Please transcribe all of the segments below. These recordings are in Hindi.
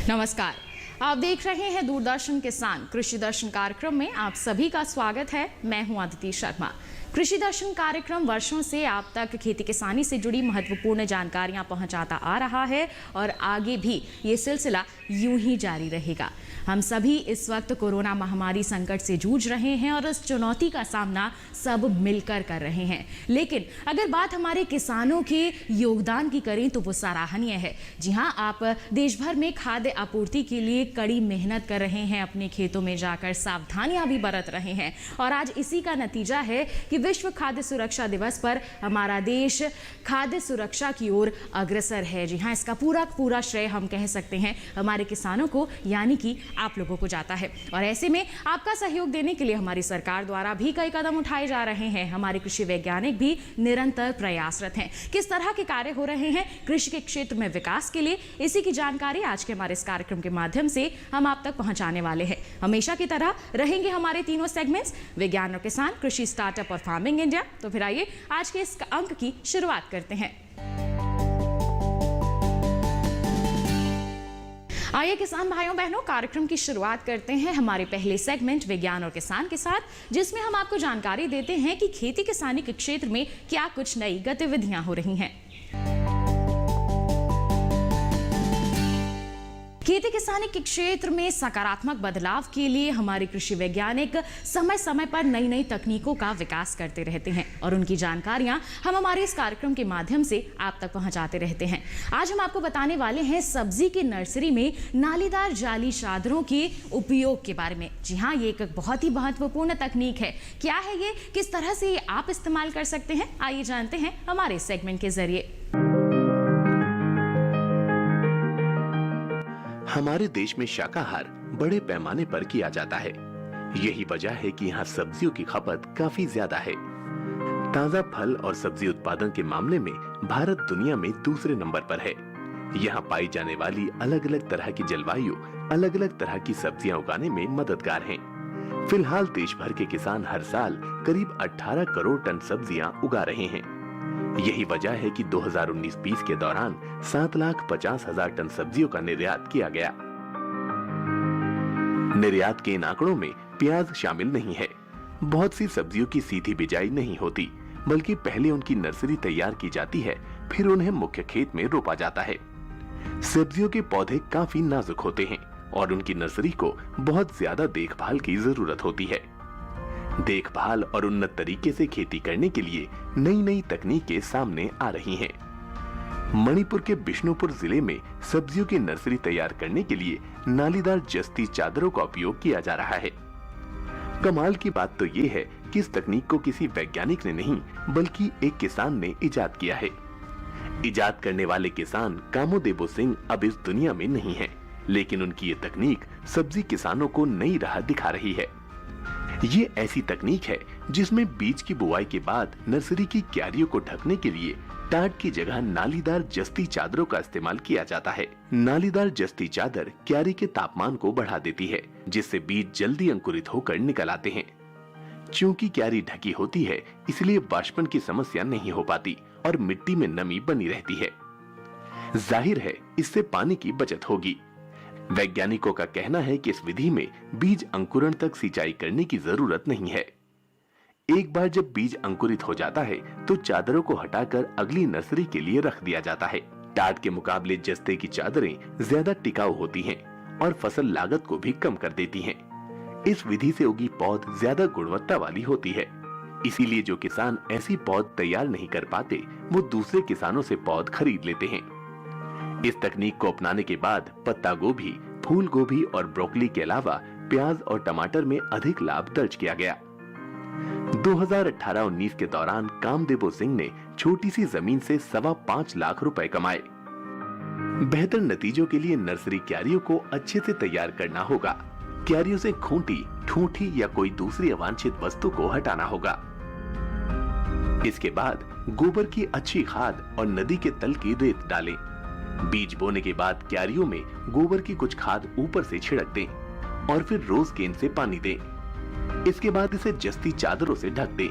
नमस्कार, आप देख रहे हैं दूरदर्शन किसान कृषि दर्शन कार्यक्रम में आप सभी का स्वागत है। मैं हूं अदिति शर्मा। कृषि दर्शन कार्यक्रम वर्षों से आप तक खेती किसानी से जुड़ी महत्वपूर्ण जानकारियां पहुंचाता आ रहा है और आगे भी ये सिलसिला यूं ही जारी रहेगा। हम सभी इस वक्त कोरोना महामारी संकट से जूझ रहे हैं और इस चुनौती का सामना सब मिलकर कर रहे हैं। लेकिन अगर बात हमारे किसानों के योगदान की करें तो वो सराहनीय है। जी हाँ, आप देश भर में खाद्य आपूर्ति के लिए कड़ी मेहनत कर रहे हैं, अपने खेतों में जाकर सावधानियां भी बरत रहे हैं और आज इसी का नतीजा है कि विश्व खाद्य सुरक्षा दिवस पर हमारा देश खाद्य सुरक्षा की ओर अग्रसर है। जी हाँ, इसका पूरा श्रेय हम कह सकते हैं हमारे किसानों को, यानी कि आप लोगों को जाता है। और ऐसे में आपका सहयोग देने के लिए हमारी सरकार द्वारा भी कई कदम उठाए जा रहे हैं। हमारे कृषि वैज्ञानिक भी निरंतर प्रयासरत हैं। किस तरह के कार्य हो रहे हैं कृषि के क्षेत्र में विकास के लिए, इसी की जानकारी आज के हमारे इस कार्यक्रम के माध्यम से हम आप तक पहुंचाने वाले हैं। हमेशा की तरह रहेंगे हमारे तीनों सेगमेंट्स, विज्ञान और किसान, कृषि स्टार्टअप और फार्मिंग इंडिया। तो फिर आइए आज के इस अंक की शुरुआत करते हैं। आइए किसान भाइयों बहनों, कार्यक्रम की शुरुआत करते हैं हमारे पहले सेगमेंट विज्ञान और किसान के साथ, जिसमें हम आपको जानकारी देते हैं कि खेती किसानी के क्षेत्र में क्या कुछ नई गतिविधियां हो रही हैं। खेती किसानी के क्षेत्र में सकारात्मक बदलाव के लिए हमारे कृषि वैज्ञानिक समय समय पर नई नई तकनीकों का विकास करते रहते हैं और उनकी जानकारियां हम हमारे इस कार्यक्रम के माध्यम से आप तक पहुंचाते रहते हैं। आज हम आपको बताने वाले हैं सब्जी की नर्सरी में नालीदार जाली चादरों के उपयोग के बारे में। जी हाँ, ये एक बहुत ही महत्वपूर्ण तकनीक है। क्या है ये, किस तरह से ये आप इस्तेमाल कर सकते हैं, आइए जानते हैं हमारे इस सेगमेंट के जरिए। हमारे देश में शाकाहार बड़े पैमाने पर किया जाता है। यही वजह है कि यहाँ सब्जियों की खपत काफी ज्यादा है। ताजा फल और सब्जी उत्पादन के मामले में भारत दुनिया में दूसरे नंबर पर है। यहाँ पाई जाने वाली अलग अलग तरह की जलवायु अलग अलग तरह की सब्जियां उगाने में मददगार हैं। फिलहाल देश भर के किसान हर साल करीब 18 करोड़ टन सब्जियां उगा रहे हैं। यही वजह है कि 2019-20 के दौरान 7,50,000 टन सब्जियों का निर्यात किया गया। निर्यात के इन आंकड़ों में प्याज शामिल नहीं है। बहुत सी सब्जियों की सीधी बिजाई नहीं होती, बल्कि पहले उनकी नर्सरी तैयार की जाती है, फिर उन्हें मुख्य खेत में रोपा जाता है। सब्जियों के पौधे काफी नाजुक होते हैं और उनकी नर्सरी को बहुत ज्यादा देखभाल की जरूरत होती है। देखभाल और उन्नत तरीके से खेती करने के लिए नई नई तकनीकें सामने आ रही हैं। मणिपुर के बिष्णुपुर जिले में सब्जियों की नर्सरी तैयार करने के लिए नालीदार जस्ती चादरों का उपयोग किया जा रहा है। कमाल की बात तो ये है कि इस तकनीक को किसी वैज्ञानिक ने नहीं, बल्कि एक किसान ने इजाद किया है। इजाद करने वाले किसान कामोदेबो सिंह अब इस दुनिया में नहीं है, लेकिन उनकी ये तकनीक सब्जी किसानों को नई राह दिखा रही है। ये ऐसी तकनीक है जिसमें बीज की बुआई के बाद नर्सरी की क्यारियों को ढकने के लिए टाट की जगह नालीदार जस्ती चादरों का इस्तेमाल किया जाता है। नालीदार जस्ती चादर क्यारी के तापमान को बढ़ा देती है, जिससे बीज जल्दी अंकुरित होकर निकल आते हैं। चूंकि क्यारी ढकी होती है, इसलिए वाष्पन की समस्या नहीं हो पाती और मिट्टी में नमी बनी रहती है। जाहिर है, इससे पानी की बचत होगी। वैज्ञानिकों का कहना है कि इस विधि में बीज अंकुरण तक सिंचाई करने की जरूरत नहीं है। एक बार जब बीज अंकुरित हो जाता है तो चादरों को हटाकर अगली नर्सरी के लिए रख दिया जाता है। टाट के मुकाबले जस्ते की चादरें ज्यादा टिकाऊ होती हैं और फसल लागत को भी कम कर देती हैं। इस विधि से उगी पौध ज्यादा गुणवत्ता वाली होती है। इसीलिए जो किसान ऐसी पौध तैयार नहीं कर पाते, वो दूसरे किसानों से पौध खरीद लेते हैं। इस तकनीक को अपनाने के बाद पत्ता गोभी, फूल गोभी और ब्रोकली के अलावा प्याज और टमाटर में अधिक लाभ दर्ज किया गया। 2018-19 के दौरान कामदेबो सिंह ने छोटी सी जमीन से 5.25 लाख रुपए कमाए। बेहतर नतीजों के लिए नर्सरी क्यारियों को अच्छे से तैयार करना होगा। क्यारियों से खूंटी, ठूंठी या कोई दूसरी अवांछित वस्तु को हटाना होगा। इसके बाद गोबर की अच्छी खाद और नदी के तल की रेत डालें। बीज बोने के बाद क्यारियों में गोबर की कुछ खाद ऊपर से छिड़क दें और फिर रोज गेंद से पानी दें। इसके बाद इसे जस्ती चादरों से ढक दें।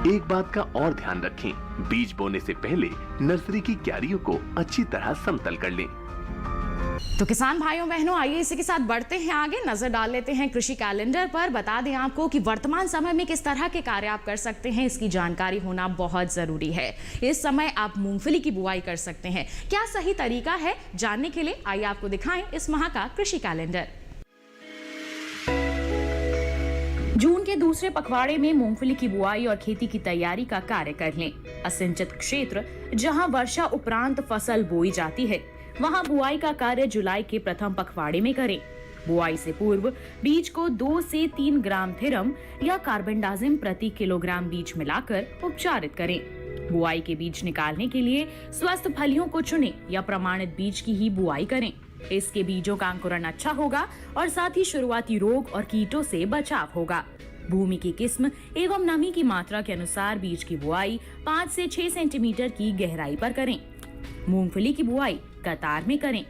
एक बात का और ध्यान रखें, बीज बोने से पहले नर्सरी की क्यारियों को अच्छी तरह समतल कर लें। तो किसान भाइयों बहनों, आइए इसी के साथ बढ़ते हैं आगे, नजर डाल लेते हैं कृषि कैलेंडर पर। बता दें आपको कि वर्तमान समय में किस तरह के कार्य आप कर सकते हैं, इसकी जानकारी होना बहुत जरूरी है। इस समय आप मूंगफली की बुआई कर सकते हैं। क्या सही तरीका है, जानने के लिए आइए आपको दिखाएं इस माह का कृषि कैलेंडर। जून के दूसरे पखवाड़े में मूंगफली की बुआई और खेती की तैयारी का कार्य कर लें। असिंचित क्षेत्र जहां वर्षा उपरांत फसल बोई जाती है, वहां बुआई का कार्य जुलाई के प्रथम पखवाड़े में करें। बुआई से पूर्व बीज को 2 से 3 ग्राम थिरम या कार्बेंडाजिम प्रति किलोग्राम बीज मिलाकर उपचारित करें। बुआई के बीज निकालने के लिए स्वस्थ फलियों को चुनें या प्रमाणित बीज की ही बुआई करें। इसके बीजों का अंकुरण अच्छा होगा और साथ ही शुरुआती रोग और कीटों से बचाव होगा। भूमि की किस्म एवं नमी की मात्रा के अनुसार बीज की बुआई 5 से 6 सेंटीमीटर की गहराई पर करें। मूंगफली की बुआई कतार में करें।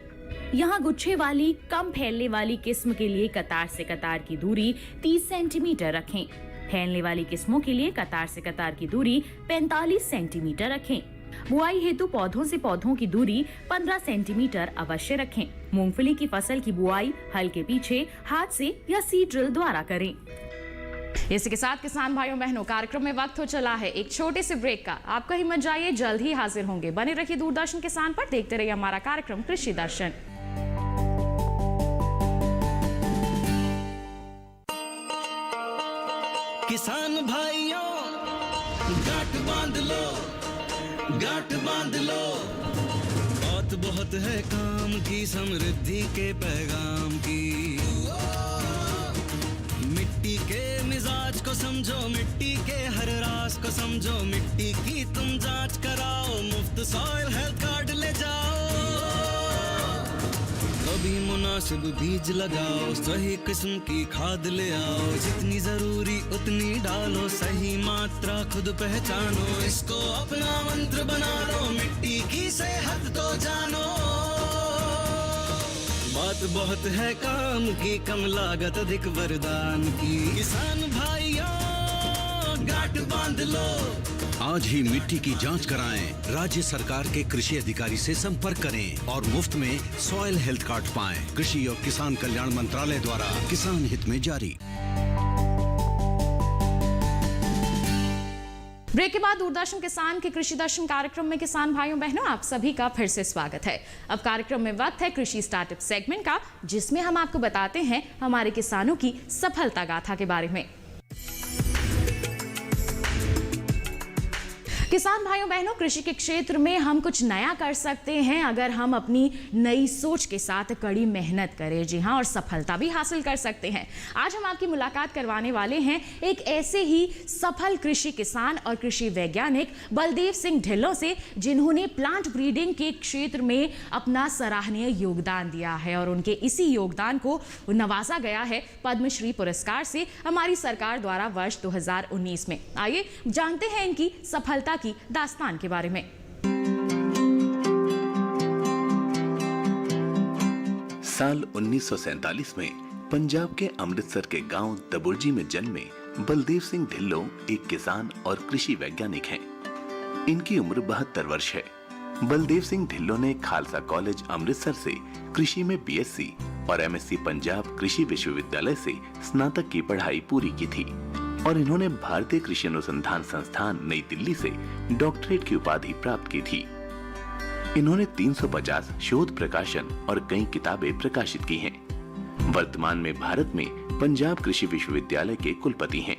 यहाँ गुच्छे वाली कम फैलने वाली किस्म के लिए कतार से कतार की दूरी 30 सेंटीमीटर रखें। फैलने वाली किस्मों के लिए कतार से कतार की दूरी 45 सेंटीमीटर रखें। बुआई हेतु पौधों से पौधों की दूरी 15 सेंटीमीटर अवश्य रखें। मूंगफली की फसल की बुआई हल के पीछे हाथ से या सीड ड्रिल द्वारा करें। इसी के साथ किसान भाइयों बहनों, कार्यक्रम में वक्त हो चला है एक छोटे से ब्रेक का। आप कहीं मत जाइए, जल्द ही हाजिर होंगे। बने रहिए दूरदर्शन किसान पर, देखते रहिए हमारा कार्यक्रम कृषि दर्शन। किसान भाइयों, गांठ बांध लो, गांठ बांध लो। बहुत बहुत है काम की, समृद्धि के पैगाम की। मिट्टी के मिजाज को समझो, मिट्टी के हर राज को समझो। मिट्टी की तुम जांच कराओ, मुफ्त सॉइल हेल्थ कार्ड ले जाओ। कभी मुनासिब बीज लगाओ, सही किस्म की खाद ले आओ। जितनी जरूरी उतनी डालो, सही मात्रा खुद पहचानो। इसको अपना मंत्र बना लो, मिट्टी की सेहत तो जानो। बात बहुत है काम की, कम लागत अधिक वरदान की। किसान भाइयों, गांठ बांध लो। आज ही मिट्टी की जांच कराएं। राज्य सरकार के कृषि अधिकारी से संपर्क करें और मुफ्त में सॉइल हेल्थ कार्ड पाएं। कृषि और किसान कल्याण मंत्रालय द्वारा किसान हित में जारी। ब्रेक के बाद दूरदर्शन किसान के कृषि दर्शन कार्यक्रम में किसान भाइयों बहनों, आप सभी का फिर से स्वागत है। अब कार्यक्रम में वक्त है कृषि स्टार्टअप सेगमेंट का, जिसमें हम आपको बताते हैं हमारे किसानों की सफलता गाथा के बारे में। किसान भाइयों बहनों, कृषि के क्षेत्र में हम कुछ नया कर सकते हैं अगर हम अपनी नई सोच के साथ कड़ी मेहनत करें। जी हाँ, और सफलता भी हासिल कर सकते हैं। आज हम आपकी मुलाकात करवाने वाले हैं एक ऐसे ही सफल कृषि किसान और कृषि वैज्ञानिक बलदेव सिंह ढिल्लों से, जिन्होंने प्लांट ब्रीडिंग के क्षेत्र में अपना सराहनीय योगदान दिया है और उनके इसी योगदान को नवाजा गया है पद्मश्री पुरस्कार से हमारी सरकार द्वारा वर्ष 2019 में। आइए जानते हैं इनकी सफलता की दास्तान के बारे में। साल 1947 में पंजाब के अमृतसर के गांव दबुर्जी में जन्मे बलदेव सिंह ढिल्लों एक किसान और कृषि वैज्ञानिक हैं। इनकी उम्र 72 वर्ष है। बलदेव सिंह ढिल्लों ने खालसा कॉलेज अमृतसर से कृषि में बीएससी और एमएससी पंजाब कृषि विश्वविद्यालय से स्नातक की पढ़ाई पूरी की थी और इन्होंने भारतीय कृषि अनुसंधान संस्थान नई दिल्ली से डॉक्टरेट की उपाधि प्राप्त की थी। इन्होंने 350 शोध प्रकाशन और कई किताबें प्रकाशित की हैं। वर्तमान में भारत में पंजाब कृषि विश्वविद्यालय के कुलपति हैं।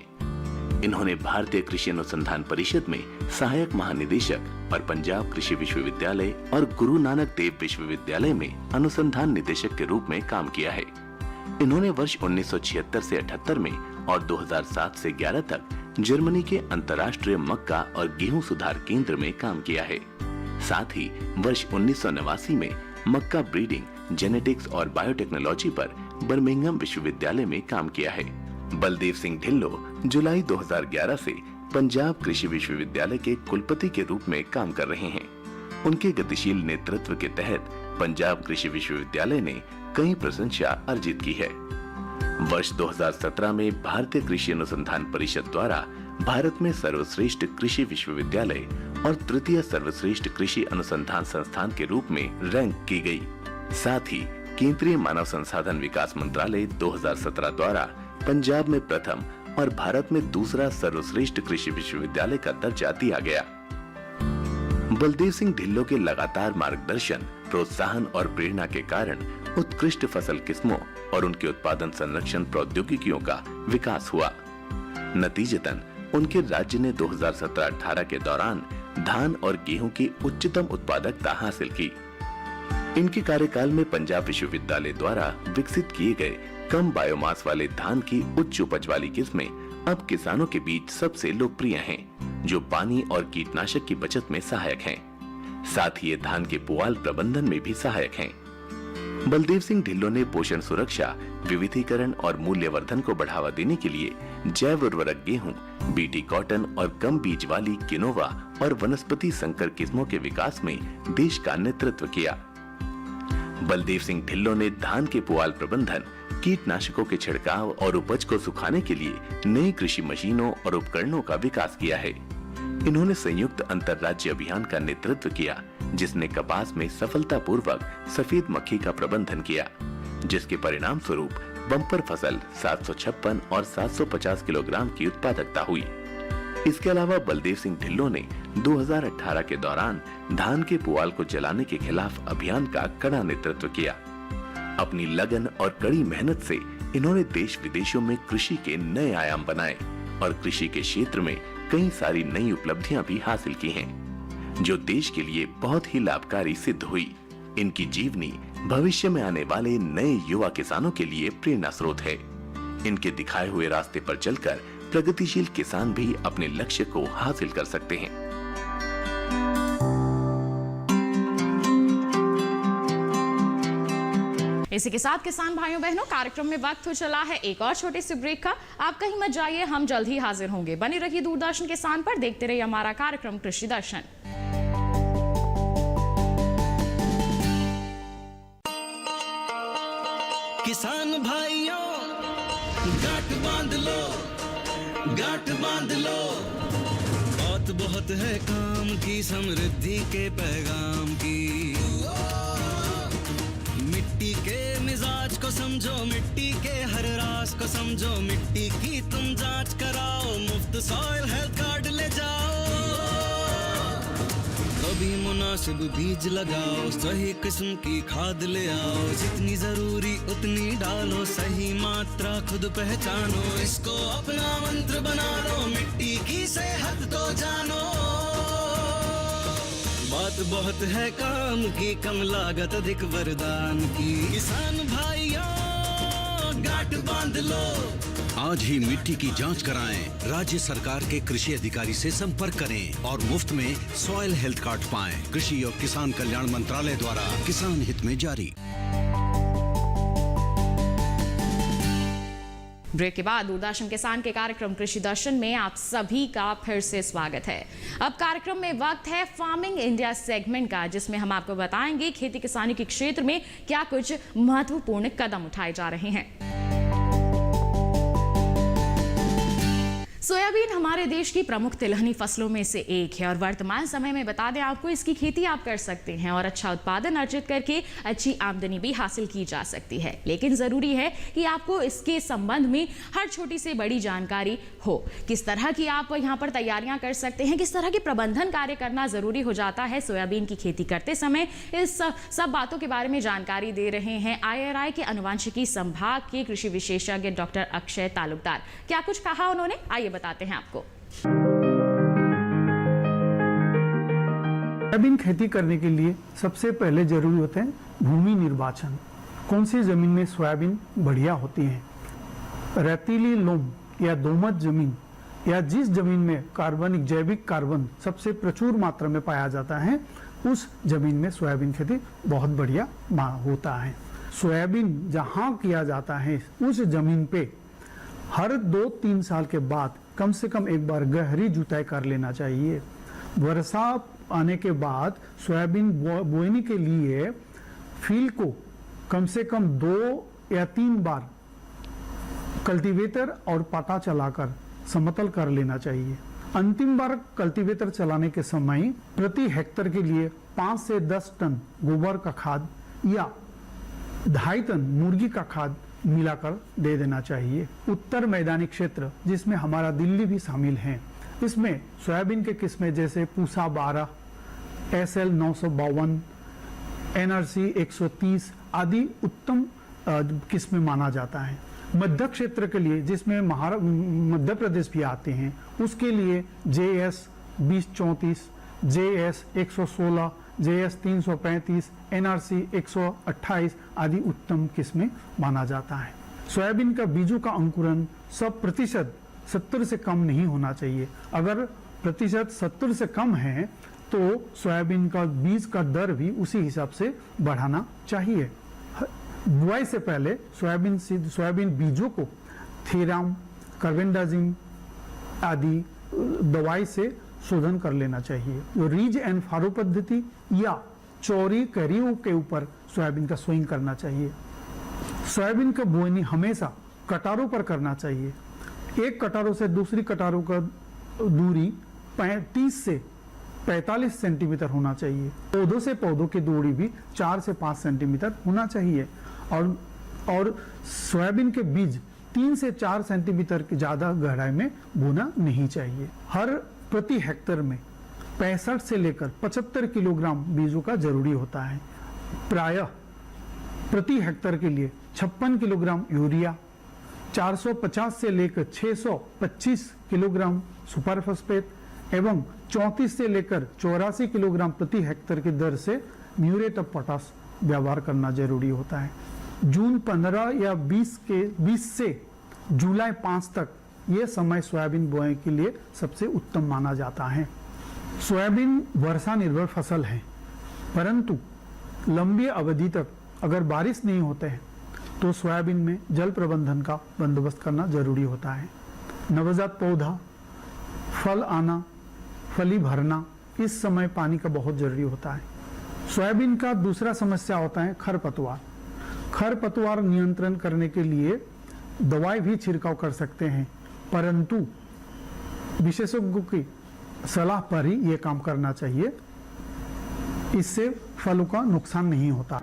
इन्होंने भारतीय कृषि अनुसंधान परिषद में सहायक महानिदेशक और पंजाब कृषि विश्वविद्यालय और गुरु नानक देव विश्वविद्यालय में अनुसंधान निदेशक के रूप में काम किया है। इन्होंने वर्ष 1976 से 78 में और 2007 से 11 तक जर्मनी के अंतर्राष्ट्रीय मक्का और गेहूं सुधार केंद्र में काम किया है। साथ ही वर्ष 1989 में मक्का ब्रीडिंग, जेनेटिक्स और बायोटेक्नोलॉजी पर बर्मिंघम विश्वविद्यालय में काम किया है। बलदेव सिंह ढिल्लों जुलाई 2011 से पंजाब कृषि विश्वविद्यालय के कुलपति के रूप में काम कर रहे हैं। उनके गतिशील नेतृत्व के तहत पंजाब कृषि विश्वविद्यालय ने कई प्रशंसा अर्जित की है। वर्ष 2017 में भारतीय कृषि अनुसंधान परिषद द्वारा भारत में सर्वश्रेष्ठ कृषि विश्वविद्यालय और तृतीय सर्वश्रेष्ठ कृषि अनुसंधान संस्थान के रूप में रैंक की गई। साथ ही केंद्रीय मानव संसाधन विकास मंत्रालय 2017 द्वारा पंजाब में प्रथम और भारत में दूसरा सर्वश्रेष्ठ कृषि विश्वविद्यालय का दर्जा दिया गया। बलदेव सिंह ढिल्लों के लगातार मार्गदर्शन, प्रोत्साहन और प्रेरणा के कारण उत्कृष्ट फसल किस्मों और उनके उत्पादन संरक्षण प्रौद्योगिकियों का विकास हुआ। नतीजतन उनके राज्य ने 2017-18 के दौरान धान और गेहूं की उच्चतम उत्पादकता हासिल की। इनके कार्यकाल में पंजाब विश्वविद्यालय द्वारा विकसित किए गए कम बायोमास वाले धान की उच्च उपज वाली किस्में अब किसानों के बीच सबसे लोकप्रिय हैं, जो पानी और कीटनाशक की बचत में सहायक हैं। साथ ही ये धान के पुआल प्रबंधन में भी सहायक हैं। बलदेव सिंह ढिल्लों ने पोषण सुरक्षा, विविधीकरण और मूल्यवर्धन को बढ़ावा देने के लिए जैव उर्वरक गेहूं, बीटी कॉटन और कम बीज वाली किनोवा और वनस्पति संकर किस्मों के विकास में देश का नेतृत्व किया। बलदेव सिंह ढिल्लों ने धान के पुआल प्रबंधन, कीटनाशकों के छिड़काव और उपज को सुखाने के लिए नई कृषि मशीनों और उपकरणों का विकास किया है। इन्होंने संयुक्त अंतर्राज्य अभियान का नेतृत्व किया, जिसने कपास में सफलतापूर्वक सफेद मक्खी का प्रबंधन किया, जिसके परिणाम स्वरूप बम्पर फसल 756 और 750 किलोग्राम की उत्पादकता हुई। इसके अलावा बलदेव सिंह ढिल्लों ने 2018 के दौरान धान के पुआल को जलाने के खिलाफ अभियान का कड़ा नेतृत्व किया। अपनी लगन और कड़ी मेहनत से इन्होंने देश विदेशों में कृषि के नए आयाम बनाए और कृषि के क्षेत्र में कई सारी नई उपलब्धियां भी हासिल की हैं, जो देश के लिए बहुत ही लाभकारी सिद्ध हुई। इनकी जीवनी भविष्य में आने वाले नए युवा किसानों के लिए प्रेरणा स्रोत है। इनके दिखाए हुए रास्ते पर चलकर प्रगतिशील किसान भी अपने लक्ष्य को हासिल कर सकते हैं। इसी के साथ किसान भाइयों बहनों, कार्यक्रम में वक्त हो चला है एक और छोटे से ब्रेक का। आप कहीं मत जाइए, हम जल्द ही हाजिर होंगे। बने रहिए दूरदर्शन किसान पर, देखते रहिए हमारा कार्यक्रम कृषि दर्शन। किसान भाइयों गांठ बांध लो, गांठ बांध लो, बहुत बहुत है काम की, समृद्धि के पैगाम की। मिट्टी के मिजाज को समझो, मिट्टी के हर राज को समझो, मिट्टी की तुम जांच कराओ, मुफ्त सॉइल हेल्थ कार्ड ले जाओ। कभी मुनासिब बीज लगाओ, सही किस्म की खाद ले आओ, जितनी जरूरी उतनी डालो, सही मात्रा खुद पहचानो, इसको अपना मंत्र बना लो, मिट्टी की सेहत को जानो। बात बहुत है काम की, कम लागत अधिक वरदान की, किसान भाइयों गांठ बांध लो। आज ही मिट्टी की जांच कराएं, राज्य सरकार के कृषि अधिकारी से संपर्क करें और मुफ्त में सॉइल हेल्थ कार्ड पाएं। कृषि और किसान कल्याण मंत्रालय द्वारा किसान हित में जारी। ब्रेक के बाद दूरदर्शन किसान के कार्यक्रम कृषि दर्शन में आप सभी का फिर से स्वागत है। अब कार्यक्रम में वक्त है फार्मिंग इंडिया सेगमेंट का, जिसमें हम आपको बताएंगे खेती किसानी के क्षेत्र में क्या कुछ महत्वपूर्ण कदम उठाए जा रहे हैं। सोयाबीन हमारे देश की प्रमुख तिलहनी फसलों में से एक है और वर्तमान समय में बता दें आपको, इसकी खेती आप कर सकते हैं और अच्छा उत्पादन अर्जित करके अच्छी आमदनी भी हासिल की जा सकती है। लेकिन ज़रूरी है कि आपको इसके संबंध में हर छोटी से बड़ी जानकारी हो। किस तरह की आप यहाँ पर तैयारियां कर सकते हैं, किस तरह की प्रबंधन कार्य करना ज़रूरी हो जाता है सोयाबीन की खेती करते समय, इस सब बातों के बारे में जानकारी दे रहे हैं IRI के अनुवांशिकी संभाग के कृषि विशेषज्ञ डॉक्टर अक्षय तालुकदार। क्या कुछ कहा उन्होंने, आइए बताते हैं आपको। सोयाबीन खेती करने के लिए सबसे पहले जरूरी होते हैं भूमि निर्वाचन। कौन सी जमीन में सोयाबीन बढ़िया होती है। रेतीली लोम या दोमट जमीन या जिस जमीन में कार्बनिक जैविक कार्बन सबसे प्रचुर मात्रा में पाया जाता है, उस जमीन में सोयाबीन खेती बहुत बढ़िया होता है। सोयाबीन जहां किया जाता है उस जमीन पे हर 2-3 साल के बाद कम से कम एक बार गहरी जुताई कर लेना चाहिए। वर्षा आने के बाद सोयाबीन बोने के लिए फील्ड को कम से कम 2 या 3 बार कल्टीवेटर और पाटा चलाकर समतल कर लेना चाहिए। अंतिम बार कल्टीवेटर चलाने के समय प्रति हेक्टेयर के लिए 5 से 10 टन गोबर का खाद या 2.5 टन मुर्गी का खाद मिलाकर दे देना चाहिए। उत्तर मैदानी क्षेत्र जिसमें हमारा दिल्ली भी शामिल है, इसमें सोयाबीन के किस्में जैसे पूसा 12, SL 952, NRC 130 आदि उत्तम किस्में माना जाता है। मध्य क्षेत्र के लिए जिसमें मध्य प्रदेश भी आते हैं, उसके लिए JS 2034, JS 116, JS 335, NRC 128 आदि उत्तम किस्में माना जाता है। सोयाबीन का बीजों का अंकुरण 100% 70 से कम नहीं होना चाहिए। अगर प्रतिशत 70 से कम है तो सोयाबीन का बीज का दर भी उसी हिसाब से बढ़ाना चाहिए। बुआई से पहले सोयाबीन बीजों को थीराम, कार्बेंडाजिम आदि दवाई से शोधन कर लेना चाहिए। जो रीज एंड फारो पद्धति या चौरी करियों के ऊपर सोयाबीन का सोइंग करना चाहिए। सोयाबीन का बोनी हमेशा कटारों पर करना चाहिए। एक कटारों से दूसरी कटारों का दूरी 30 से 45 सेंटीमीटर होना चाहिए। पौधों से पौधों की दूरी भी 4 से 5 सेंटीमीटर होना चाहिए और सोयाबीन के बीज 3 से 4 सेंटीमीटर की ज्यादा गहराई में बोना नहीं चाहिए। हर प्रति हेक्टेयर में 65 से लेकर 75 किलोग्राम बीजों का जरूरी होता है। प्रायः प्रति हेक्टेयर के लिए 56 किलोग्राम यूरिया, 450 से लेकर 625 किलोग्राम सुपर फॉस्फेट एवं 34 से लेकर 84 किलोग्राम प्रति हेक्टेयर की दर से म्यूरेट ऑफ पोटाश व्यवहार करना जरूरी होता है। जून 15 या 20 से जुलाई 5 तक यह समय सोयाबीन बोने के लिए सबसे उत्तम माना जाता है। सोयाबीन वर्षा निर्भर फसल है, परंतु लंबी अवधि तक अगर बारिश नहीं होते हैं तो सोयाबीन में जल प्रबंधन का बंदोबस्त करना जरूरी होता है। नवजात पौधा, फल आना, फली भरना, इस समय पानी का बहुत जरूरी होता है। सोयाबीन का दूसरा समस्या होता है खरपतवार। खरपतवार नियंत्रण करने के लिए दवाई भी छिड़काव कर सकते हैं, परंतु विशेषज्ञों की सलाह पर ही यह काम करना चाहिए। इससे फलों का नुकसान नहीं होता।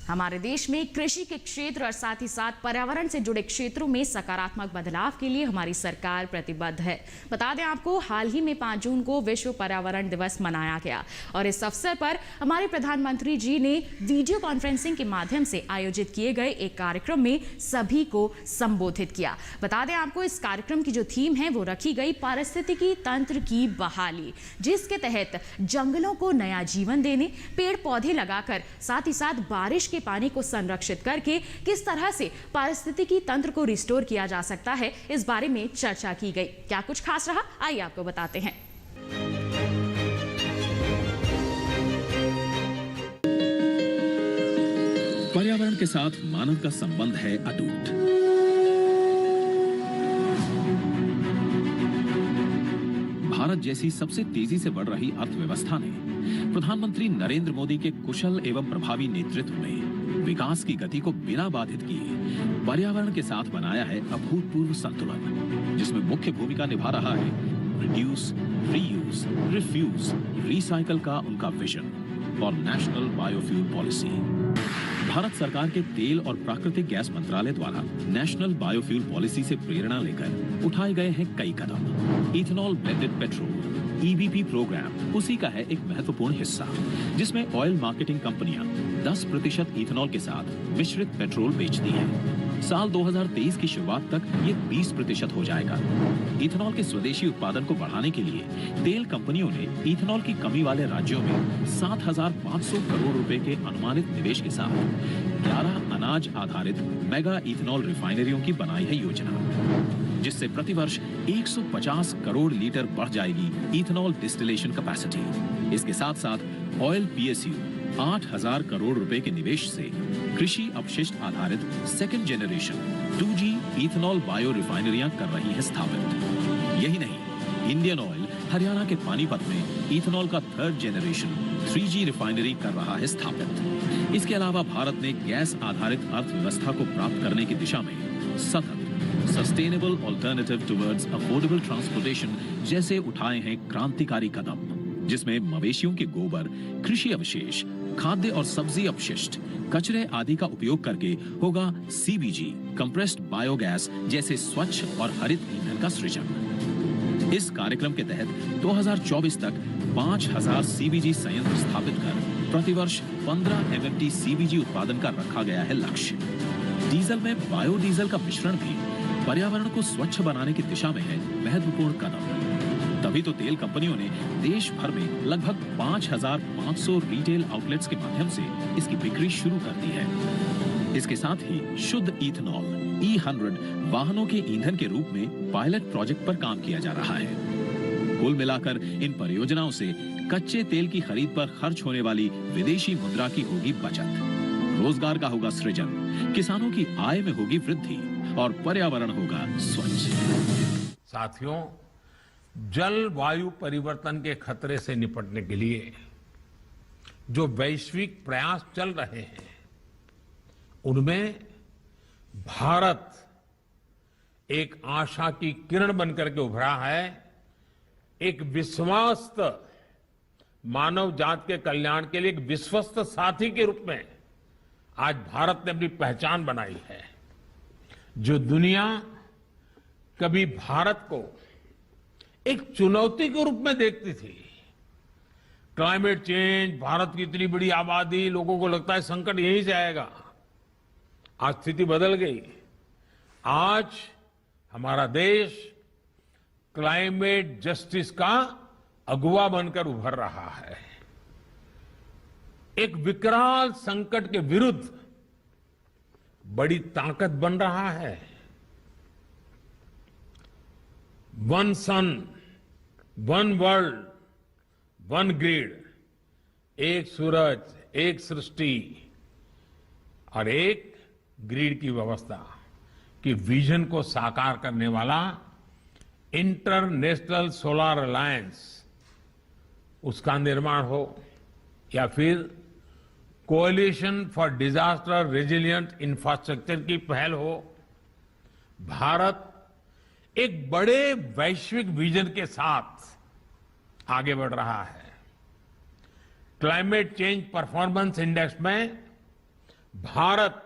हमारे देश में कृषि के क्षेत्र और साथ ही साथ पर्यावरण से जुड़े क्षेत्रों में सकारात्मक बदलाव के लिए हमारी सरकार प्रतिबद्ध है। बता दें आपको, हाल ही में 5 जून को विश्व पर्यावरण दिवस मनाया गया और इस अवसर पर हमारे प्रधानमंत्री जी ने वीडियो कॉन्फ्रेंसिंग के माध्यम से आयोजित किए गए एक कार्यक्रम में सभी को संबोधित किया। बता दें आपको, इस कार्यक्रम की जो थीम है वो रखी गई पारिस्थितिकी तंत्र की बहाली, जिसके तहत जंगलों को नया जीवन देने, पेड़ पौधे लगाकर साथ ही साथ बारिश के पानी को संरक्षित करके किस तरह से पारिस्थितिकी तंत्र को रिस्टोर किया जा सकता है, इस बारे में चर्चा की गई। क्या कुछ खास रहा, आइए आपको बताते हैं। पर्यावरण के साथ मानव का संबंध है अटूट। भारत जैसी सबसे तेजी से बढ़ रही अर्थव्यवस्था ने प्रधानमंत्री नरेंद्र मोदी के कुशल एवं प्रभावी नेतृत्व में विकास की गति को बिना बाधित किए पर्यावरण के साथ बनाया है अभूतपूर्व संतुलन, जिसमें मुख्य भूमिका निभा रहा है रिड्यूस, रीयूज, रिफ्यूज, रिसाइकल का उनका विजन और नेशनल बायोफ्यूल पॉलिसी। भारत सरकार के तेल और प्राकृतिक गैस मंत्रालय द्वारा नेशनल बायोफ्यूल पॉलिसी से प्रेरणा लेकर उठाए गए हैं कई कदम। Ethanol blended petrol EBP programme उसी का है एक महत्वपूर्ण हिस्सा, जिसमें ऑयल मार्केटिंग कंपनियां 10% इथेनॉल के साथ मिश्रित पेट्रोल बेचती हैं। साल 2023 की शुरुआत तक ये 20% हो जाएगा। इथेनॉल के स्वदेशी उत्पादन को बढ़ाने के लिए तेल कंपनियों ने इथेनॉल की कमी वाले राज्यों में 7,500 करोड़ रुपए के अनुमानित निवेश के साथ 11 अनाज आधारित मेगा इथेनॉल रिफाइनरियों की बनाई है योजना, जिससे प्रतिवर्ष 150 करोड़ लीटर बढ़ जाएगी इथेनॉल डिस्टिलेशन कैपेसिटी। इसके साथ साथ ऑयल PSU 8,000 करोड़ रुपए के निवेश से कृषि अपशिष्ट आधारित second generation 2G ethanol bio रिफाइनरियां कर रही है स्थापित। यही नहीं, इंडियन ऑयल हरियाणा के पानीपत में इथेनॉल का 3rd जनरेशन 3G रिफाइनरी कर रहा है स्थापित। इसके अलावा भारत ने गैस आधारित अर्थव्यवस्था को प्राप्त करने की दिशा में सतत sustainable alternative towards affordable transportation जैसे उठाए हैं क्रांतिकारी कदम। जिसमें मवेशियों के गोबर, कृषि अवशेष, खाद्य और सब्जी अपशिष्ट, कचरे आदि का उपयोग करके होगा सीबीजी, कंप्रेस्ड बायोगैस जैसे स्वच्छ और हरित ईंधन का सृजन। इस कार्यक्रम के तहत 2024 तक 5000 सीबीजी संयंत्र स्थापित कर प्रतिवर्ष 15 एमएमटी सीबीजी उत्पादन का रखा गया है लक्ष्य। डीजल में बायोडीजल का मिश्रण भी पर्यावरण को स्वच्छ बनाने की दिशा में है महत्वपूर्ण कदम। तभी तो तेल कंपनियों ने देश भर में लगभग 5500 रिटेल आउटलेट्स के माध्यम से इसकी बिक्री शुरू कर दी है। इसके साथ ही शुद्ध इथेनॉल E100 वाहनों के ईंधन के रूप में पायलट प्रोजेक्ट पर काम किया जा रहा है। कुल मिलाकर इन परियोजनाओं से कच्चे तेल की खरीद पर खर्च होने वाली विदेशी मुद्रा की होगी बचत, रोजगार का होगा सृजन, किसानों की आय में होगी वृद्धि और पर्यावरण होगा स्वच्छ। साथियों, जलवायु परिवर्तन के खतरे से निपटने के लिए जो वैश्विक प्रयास चल रहे हैं, उनमें भारत एक आशा की किरण बनकर के उभरा है। एक विश्वस्त मानव जात के कल्याण के लिए एक विश्वस्त साथी के रूप में आज भारत ने अपनी पहचान बनाई है। जो दुनिया कभी भारत को एक चुनौती के रूप में देखती थी, क्लाइमेट चेंज, भारत की इतनी बड़ी आबादी, लोगों को लगता है संकट यहीं से आएगा। आज स्थिति बदल गई। आज हमारा देश क्लाइमेट जस्टिस का अगुवा बनकर उभर रहा है। एक विकराल संकट के विरुद्ध बड़ी ताकत बन रहा है। वन सन, वन वर्ल्ड, वन ग्रिड, एक सूरज, एक सृष्टि और एक ग्रिड की व्यवस्था की विजन को साकार करने वाला इंटरनेशनल सोलर अलायंस, उसका निर्माण हो या फिर coalition for disaster resilient infrastructure की पहल हो, भारत एक बड़े वैश्विक विजन के साथ आगे बढ़ रहा है। क्लाइमेट चेंज परफॉर्मेंस इंडेक्स में भारत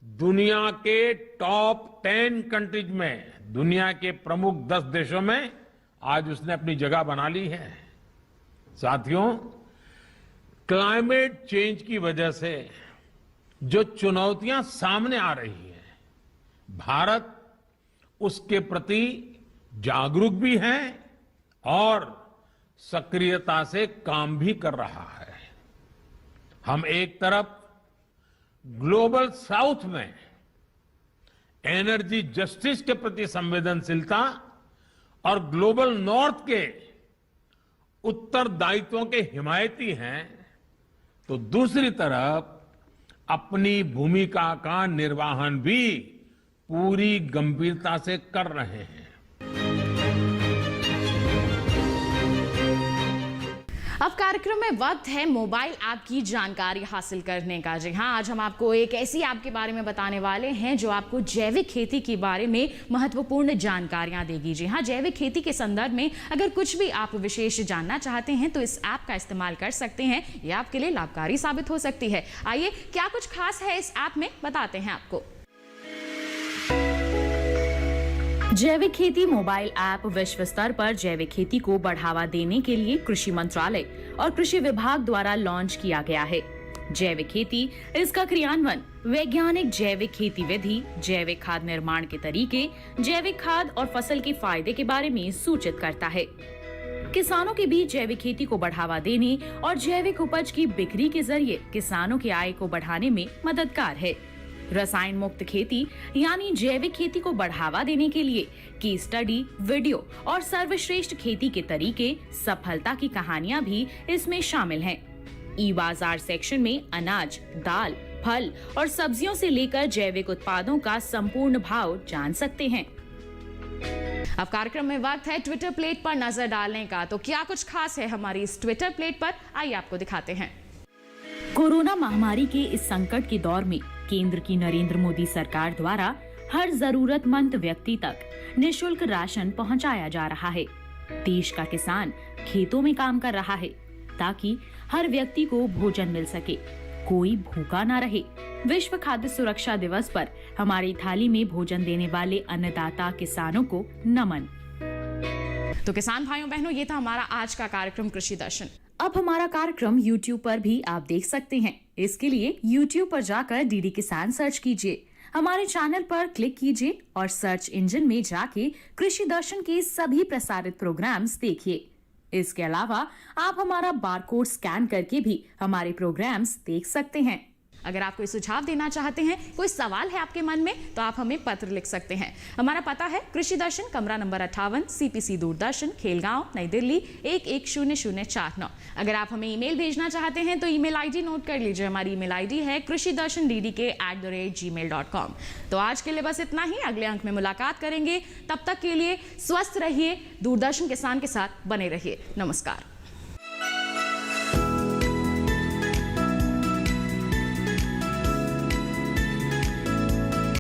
दुनिया के टॉप 10 कंट्रीज में, दुनिया के प्रमुख 10 देशों में आज उसने अपनी जगह बना ली है। साथियों, क्लाइमेट चेंज की वजह से जो चुनौतियां सामने आ रही हैं, भारत उसके प्रति जागरूक भी है और सक्रियता से काम भी कर रहा है। हम एक तरफ ग्लोबल साउथ में एनर्जी जस्टिस के प्रति संवेदनशीलता और ग्लोबल नॉर्थ के उत्तरदायित्वों के हिमायती हैं, तो दूसरी तरफ अपनी भूमिका का निर्वहन भी पूरी गंभीरता से कर रहे हैं। अब कार्यक्रम में वक्त है मोबाइल ऐप की जानकारी हासिल करने का। जी हाँ, आज हम आपको एक ऐसी ऐप के बारे में बताने वाले हैं जो आपको जैविक खेती के बारे में महत्वपूर्ण जानकारियां देगी। जी हाँ, जैविक खेती के संदर्भ में अगर कुछ भी आप विशेष जानना चाहते हैं तो इस ऐप का इस्तेमाल कर सकते हैं। यह आपके लिए लाभकारी साबित हो सकती है। आइए, क्या कुछ खास है इस ऐप में, बताते हैं आपको। जैविक खेती मोबाइल ऐप विश्व स्तर पर जैविक खेती को बढ़ावा देने के लिए कृषि मंत्रालय और कृषि विभाग द्वारा लॉन्च किया गया है। जैविक खेती, इसका क्रियान्वयन वैज्ञानिक जैविक खेती विधि, जैविक खाद निर्माण के तरीके, जैविक खाद और फसल के फायदे के बारे में सूचित करता है। किसानों के बीच जैविक खेती को बढ़ावा देने और जैविक उपज की बिक्री के जरिए किसानों की आय को बढ़ाने में मददगार है। रसायन मुक्त खेती यानी जैविक खेती को बढ़ावा देने के लिए की स्टडी, वीडियो और सर्वश्रेष्ठ खेती के तरीके, सफलता की कहानियां भी इसमें शामिल हैं। ई बाजार सेक्शन में अनाज, दाल, फल और सब्जियों से लेकर जैविक उत्पादों का संपूर्ण भाव जान सकते हैं। अब कार्यक्रम में वक्त है ट्विटर प्लेट पर नजर डालने का। तो क्या कुछ खास है हमारी इस ट्विटर प्लेट पर, आइए आपको दिखाते हैं। कोरोना महामारी के इस संकट के दौर में केंद्र की नरेंद्र मोदी सरकार द्वारा हर जरूरतमंद व्यक्ति तक निःशुल्क राशन पहुंचाया जा रहा है। देश का किसान खेतों में काम कर रहा है ताकि हर व्यक्ति को भोजन मिल सके, कोई भूखा ना रहे। विश्व खाद्य सुरक्षा दिवस पर हमारी थाली में भोजन देने वाले अन्नदाता किसानों को नमन। तो किसान भाइयों बहनों, ये था हमारा आज का कार्यक्रम कृषि दर्शन। अब हमारा कार्यक्रम YouTube पर भी आप देख सकते हैं। इसके लिए YouTube पर जाकर डीडी किसान सर्च कीजिए, हमारे चैनल पर क्लिक कीजिए और सर्च इंजन में जाके कृषि दर्शन के सभी प्रसारित प्रोग्राम्स देखिए। इसके अलावा आप हमारा बारकोड स्कैन करके भी हमारे प्रोग्राम्स देख सकते हैं। अगर आप कोई सुझाव देना चाहते हैं, कोई सवाल है आपके मन में, तो आप हमें पत्र लिख सकते हैं। हमारा पता है कृषि दर्शन, कमरा नंबर 58, CPC दूरदर्शन, खेलगांव, नई दिल्ली 110049। अगर आप हमें ईमेल भेजना चाहते हैं तो ईमेल आईडी नोट कर लीजिए। हमारी ईमेल आईडी है krishidarshandddk@gmail.com। तो आज के लिए बस इतना ही। अगले अंक में मुलाकात करेंगे। तब तक के लिए स्वस्थ रहिए, दूरदर्शन किसान के साथ बने रहिए। नमस्कार।